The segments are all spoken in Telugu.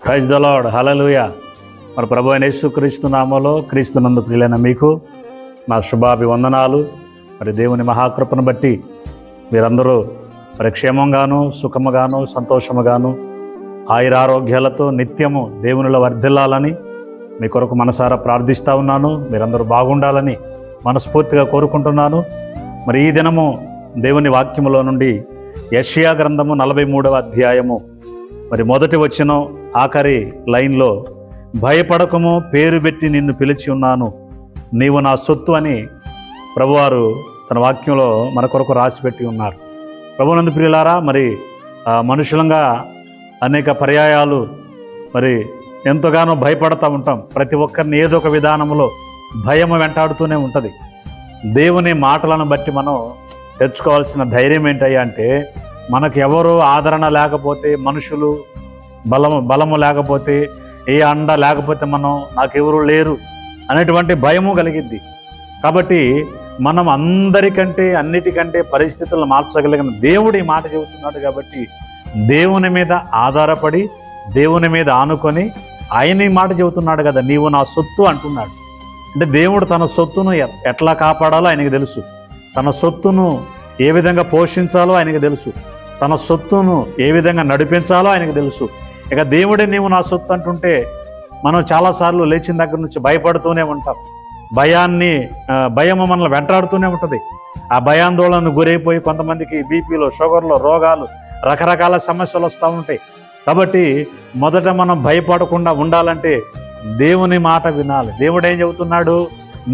ప్రైజ్ ద లార్డ్, హల్లెలూయా. మరి ప్రభు అయిన యేసుక్రీస్తు నామములో క్రీస్తునందు ప్రియులైన మీకు నా శుభాభివందనాలు. మరి దేవుని మహాకృపను బట్టి మీరందరూ మరి క్షేమంగాను, సుఖముగాను, సంతోషముగాను, ఆయురారోగ్యాలతో నిత్యము దేవునిలో వర్ధిల్లాలని మీ కొరకు మనసారా ప్రార్థిస్తూ ఉన్నాను. మీరందరూ బాగుండాలని మనస్ఫూర్తిగా కోరుకుంటున్నాను. మరి ఈ దినము దేవుని వాక్యములో నుండి యెషయా గ్రంథము 43వ అధ్యాయము మరి మొదటి వచనం ఆఖరి లైన్లో, భయపడకము, పేరు పెట్టి నిన్ను పిలిచి ఉన్నాను, నీవు నా సొత్తు అని ప్రభువారు తన వాక్యంలో మన కొరకు రాసిపెట్టి ఉన్నారు. ప్రభునందు ప్రియులారా, మరి మనుషులంగా అనేక పర్యాయాలు మరి ఎంతగానో భయపడతా ఉంటాం. ప్రతి ఒక్కరిని ఏదో ఒక విధానంలో భయం వెంటాడుతూనే ఉంటుంది. దేవుని మాటలను బట్టి మనం తెచ్చుకోవాల్సిన ధైర్యం ఏంటయ్యా అంటే, మనకు ఎవరు ఆదరణ లేకపోతే, మనుషులు బలము లేకపోతే, ఏ అండ లేకపోతే నాకెవరు లేరు అనేటువంటి భయము కలిగిద్ది. కాబట్టి మనం అందరికంటే అన్నిటికంటే పరిస్థితులను మార్చగలిగిన దేవుడు ఈ మాట చెబుతున్నాడు. కాబట్టి దేవుని మీద ఆధారపడి, దేవుని మీద ఆనుకొని ఆయన ఈ మాట చెబుతున్నాడు కదా, నీవు నా సొత్తు అంటున్నాడు. అంటే దేవుడు తన సొత్తును ఎట్లా కాపాడాలో ఆయనకు తెలుసు, తన సొత్తును ఏ విధంగా పోషించాలో ఆయనకు తెలుసు, తన సొత్తును ఏ విధంగా నడిపించాలో ఆయనకు తెలుసు. ఇక దేవుడే నీవు నా సొత్తు అంటుంటే మనం చాలాసార్లు లేచిన దగ్గర నుంచి భయపడుతూనే ఉంటాం. భయము మనల్ని వెంటాడుతూనే ఉంటుంది. ఆ భయాందోళనకు గురైపోయి కొంతమందికి బీపీలో, షుగర్లో, రోగాలు, రకరకాల సమస్యలు వస్తూ ఉంటాయి. కాబట్టి మొదట మనం భయపడకుండా ఉండాలంటే దేవుని మాట వినాలి. దేవుడు ఏం చెబుతున్నాడు?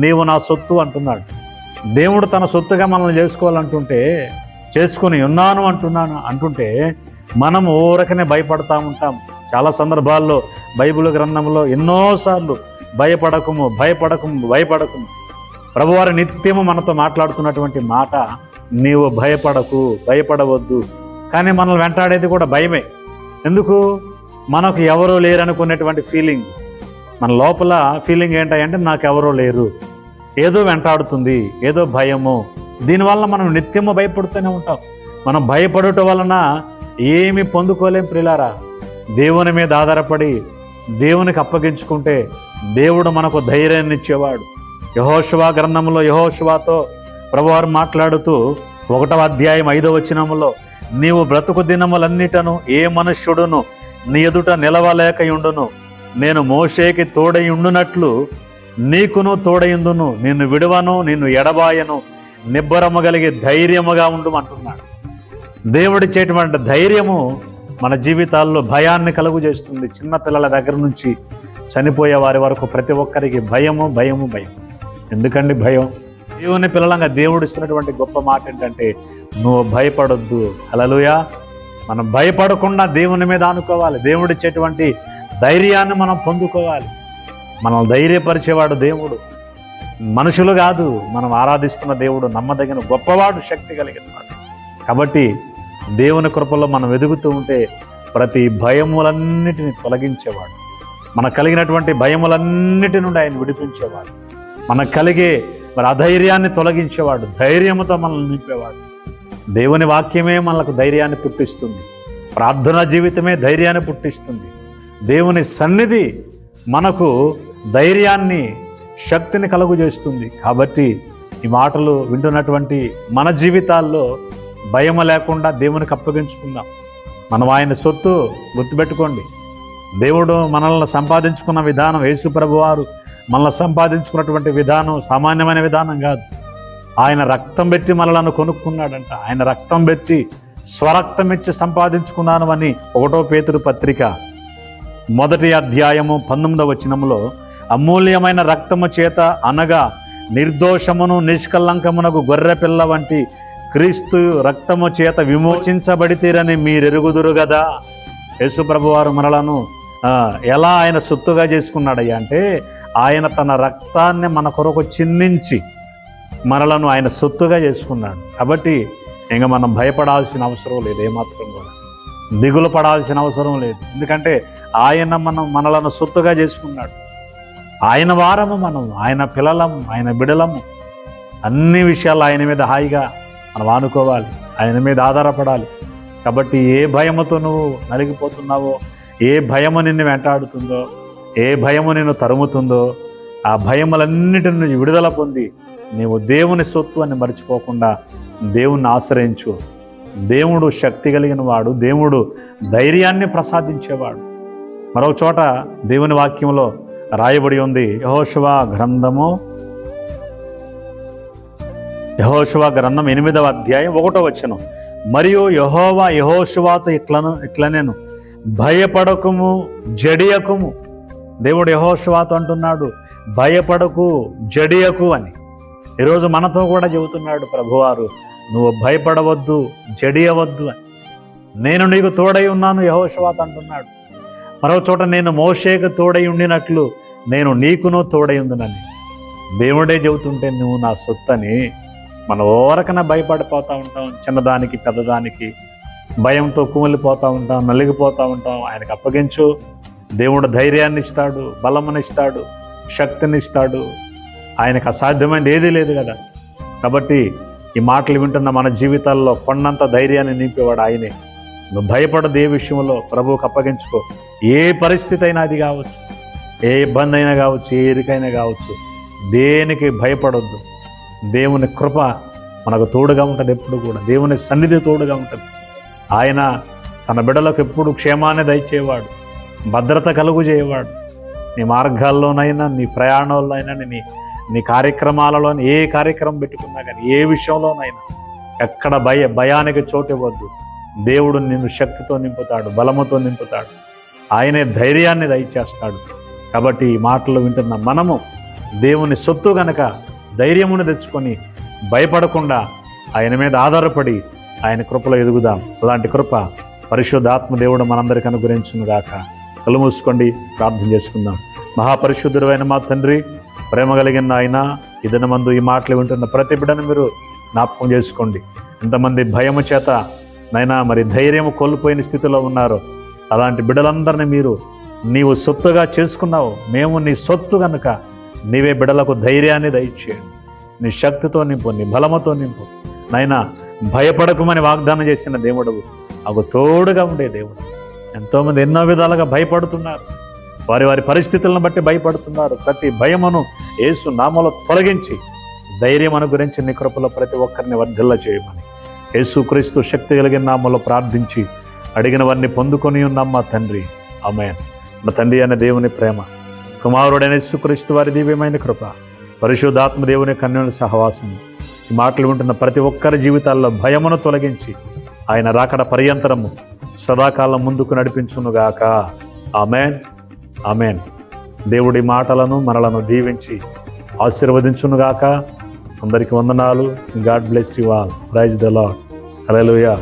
నీవు నా సొత్తు అంటున్నాడు. దేవుడు తన సొత్తుగా మనల్ని చేసుకొని ఉన్నాను అంటుంటే మనం ఊరకనే భయపడతా ఉంటాం. చాలా సందర్భాల్లో బైబిల్ గ్రంథంలో ఎన్నోసార్లు భయపడకము ప్రభువారు నిత్యము మనతో మాట్లాడుతున్నటువంటి మాట, నీవు భయపడవద్దు. కానీ మనల్ని వెంటాడేది కూడా భయమే. ఎందుకు? మనకు ఎవరో లేరు అనుకునేటువంటి ఫీలింగ్, మన లోపల ఫీలింగ్ ఏంటంటే నాకెవరో లేరు, ఏదో వెంటాడుతుంది, ఏదో భయము. దీనివల్ల మనం నిత్యము భయపడుతూనే ఉంటాం. మనం భయపడుట వలన ఏమి పొందుకోలేం ప్రియులారా. దేవుని మీద ఆధారపడి దేవునికి అప్పగించుకుంటే దేవుడు మనకు ధైర్యాన్ని ఇచ్చేవాడు. యెహోషువ గ్రంథంలో యెహోషువతో ప్రభువారు మాట్లాడుతూ 1వ అధ్యాయం 5వ వచనములో, నీవు బ్రతుకు దినములన్నిటను ఏ మనుష్యుడును నీ ఎదుట నిలవలేకయుండును, నేను మోషేకి తోడయుండునట్లు నీకును తోడయుందును, నిన్ను విడువను, నిన్ను ఎడబాయను, నిబ్బరము కలిగి ధైర్యముగా ఉండు అంటున్నాడు. దేవుడిచ్చేటువంటి ధైర్యము మన జీవితాల్లో భయాన్ని కలుగు చేస్తుంది. చిన్నపిల్లల దగ్గర నుంచి చనిపోయే వారి వరకు ప్రతి ఒక్కరికి భయము. ఎందుకండి భయం? దేవుని పిల్లలంగా దేవుడు ఇస్తున్నటువంటి గొప్ప మాట ఏంటంటే, నువ్వు భయపడొద్దు. హల్లెలూయా. మనం భయపడకుండా దేవుని మీద ఆనుకోవాలి. దేవుడిచ్చేటువంటి ధైర్యాన్ని మనం పొందుకోవాలి. మనల్ని ధైర్యపరిచేవాడు దేవుడు, మనుషులు కాదు. మనం ఆరాధిస్తున్న దేవుడు నమ్మదగిన గొప్పవాడు, శక్తి కలిగిన వాడు. కాబట్టి దేవుని కృపలో మనం ఎదుగుతూ ఉంటే ప్రతి భయములన్నిటిని తొలగించేవాడు, మనకు కలిగినటువంటి భయములన్నిటి నుండి ఆయన విడిపించేవాడు, మనకు కలిగే అధైర్యాన్ని తొలగించేవాడు, ధైర్యముతో మనల్ని నింపేవాడు. దేవుని వాక్యమే మనకు ధైర్యాన్ని పుట్టిస్తుంది. ప్రార్థనా జీవితమే ధైర్యాన్ని పుట్టిస్తుంది. దేవుని సన్నిధి మనకు ధైర్యాన్ని, శక్తిని కలుగు చేస్తుంది. కాబట్టి ఈ మాటలు వింటున్నటువంటి మన జీవితాల్లో భయం లేకుండా దేవునికి అప్పగించుకుందాం. మనం ఆయన సొత్తు. గుర్తుపెట్టుకోండి, దేవుడు మనల్ని సంపాదించుకున్న విధానం, యేసు ప్రభువారు మనల్ని సంపాదించుకున్నటువంటి విధానం సామాన్యమైన విధానం కాదు. ఆయన రక్తం పెట్టి మనలను కొనుక్కున్నాడంట. ఆయన రక్తం పెట్టి, స్వరక్తం ఇచ్చి సంపాదించుకున్నాను అని 1వ పేతురు పత్రిక 1వ అధ్యాయము 19వ వచనములో, అమూల్యమైన రక్తము చేత అనగా నిర్దోషమును నిష్కల్లంకమునకు గొర్రెపిల్ల వంటి క్రీస్తు రక్తము చేత విమోచించబడితేరని మీరెరుగుదురు కదా. యేసు ప్రభువారు మనలను ఎలా ఆయన సొత్తుగా చేసుకున్నాడయ్యా అంటే, ఆయన తన రక్తాన్ని మన కొరకు చిందించి మనలను ఆయన సొత్తుగా చేసుకున్నాడు. కాబట్టి ఇంకా మనం భయపడాల్సిన అవసరం లేదు, ఏమాత్రం కూడా దిగులు పడాల్సిన అవసరం లేదు. ఎందుకంటే ఆయన మనలను సొత్తుగా చేసుకున్నాడు. ఆయన వారము మనం, ఆయన పిల్లలము, ఆయన బిడలము. అన్ని విషయాలు ఆయన మీద హాయిగా మనం ఆనుకోవాలి, ఆయన మీద ఆధారపడాలి. కాబట్టి ఏ భయముతో నువ్వు నలిగిపోతున్నావో, ఏ భయము నిన్ను వెంటాడుతుందో, ఏ భయము నిన్ను తరుముతుందో, ఆ భయములన్నిటి నుంచి విడుదల పొంది నీవు దేవుని సొత్తు అని మర్చిపోకుండా దేవుణ్ణి ఆశ్రయించు. దేవుడు శక్తి కలిగిన వాడు, దేవుడు ధైర్యాన్ని ప్రసాదించేవాడు. మరొక చోట దేవుని వాక్యంలో రాయబడి ఉంది, యెహోషువ గ్రంథం 8వ అధ్యాయం 1వ వచనం. మరియు యెహోవా యెహోషువతో ఇట్లనేను, భయపడకుము, జడియకుము. దేవుడు యెహోషువతో అంటున్నాడు, భయపడకు, జడియకు అని. ఈరోజు మనతో కూడా చెబుతున్నాడు ప్రభువారు, నువ్వు భయపడవద్దు, జడియవద్దు అని. నేను నీకు తోడై ఉన్నాను యెహోషువతో అంటున్నాడు. మరో చోట నేను మోషేకు తోడై ఉండినట్లు నేను నీకును తోడై ఉందునని దేవుడే చెబుతుంటే నువ్వు నా సొత్తని మనం ఓరకన భయపడిపోతూ ఉంటాం. చిన్నదానికి పెద్దదానికి భయంతో కుమిలిపోతూ ఉంటాం, నలిగిపోతూ ఉంటాం. ఆయనకు అప్పగించు. దేవుడు ధైర్యాన్ని ఇస్తాడు, బలమునిస్తాడు, శక్తినిస్తాడు. ఆయనకు అసాధ్యమైనది ఏదీ లేదు కదా. కాబట్టి ఈ మాటలు వింటున్న మన జీవితాల్లో కొన్నంత ధైర్యాన్ని నింపేవాడు ఆయనే. నువ్వు భయపడదు. ఏ విషయంలో ప్రభువుకు అప్పగించుకో. ఏ పరిస్థితి అయినా అది కావచ్చు, ఏ ఇబ్బంది అయినా కావచ్చు, ఏ ఇరుకైనా కావచ్చు, దేనికి భయపడొద్దు. దేవుని కృప మనకు తోడుగా ఉంటుంది. ఎప్పుడు కూడా దేవుని సన్నిధి తోడుగా ఉంటుంది. ఆయన తన బిడ్డలకు ఎప్పుడు క్షేమాన్ని దయచేవాడు, భద్రత కలుగు చేయవాడు. నీ మార్గాల్లోనైనా, నీ ప్రయాణంలోనైనా, నీ కార్యక్రమాలలో ఏ కార్యక్రమం పెట్టుకున్నా కానీ, ఏ విషయంలోనైనా ఎక్కడ భయానికి చోటు ఇవ్వద్దు. దేవుడు నిన్ను శక్తితో నింపుతాడు, బలముతో నింపుతాడు. ఆయనే ధైర్యాన్ని దయచేస్తాడు. కాబట్టి ఈ మాటలు వింటున్న మనము దేవుని సొత్తు గనక ధైర్యమును తెచ్చుకొని భయపడకుండా ఆయన మీద ఆధారపడి ఆయన కృపలో ఎదుగుదాం. అలాంటి కృప పరిశుద్ధాత్మ దేవుడు మనందరికీ అనుగ్రహించును గాక. కళ్ళు మూసుకోండి, ప్రార్థన చేసుకుందాం. మహాపరిశుద్ధుడైన మా తండ్రి, ప్రేమ కలిగిన ఆయన, ఈ దినమందు ఈ మాటలు వింటున్న ప్రతి బిడ్డను మీరు జ్ఞాపకం చేసుకోండి. ఎంతమంది భయము చేత నైనా మరి ధైర్యము కోల్పోయిన స్థితిలో ఉన్నారు, అలాంటి బిడ్డలందరినీ నీవు సొత్తుగా చేసుకున్నావు. మేము నీ సొత్తు కనుక నీవే బిడ్డలకు ధైర్యాన్ని దయచేయండి. నీ శక్తితో నింపు, నీ బలముతో నింపు. నైనా భయపడకమని వాగ్దానం చేసిన దేవుడు, అవి తోడుగా ఉండే దేవుడు. ఎంతోమంది ఎన్నో విధాలుగా భయపడుతున్నారు, వారి వారి పరిస్థితులను బట్టి భయపడుతున్నారు. ప్రతి భయమును యేసు నామములో తొలగించి ధైర్యం అనుగురించి నీ కృపలో ప్రతి ఒక్కరిని వర్ధిల్ల చేయమని యేసుక్రీస్తు శక్తి కలిగిన నామములో ప్రార్థించి అడిగినవన్నీ పొందుకొని ఉన్నాం మా తండ్రి. ఆమేన్. మా తండ్రి అనే దేవుని ప్రేమ, కుమారుడైన యేసుక్రీస్తు వారి దివ్యమైన కృప, పరిశుద్ధాత్మ దేవుని కన్యల సహవాసం ఈ మాటలు వింటున్న ప్రతి ఒక్కరి జీవితాల్లో భయమును తొలగించి ఆయన రాకడ పర్యంతరము సదాకాలం ముందుకు నడిపించునుగాక. ఆమేన్, ఆమేన్. దేవుడి మాటలను మనలను దీవించి ఆశీర్వదించునుగాక. అందరికీ వందనాలు. God bless you all. Praise the Lord. Hallelujah.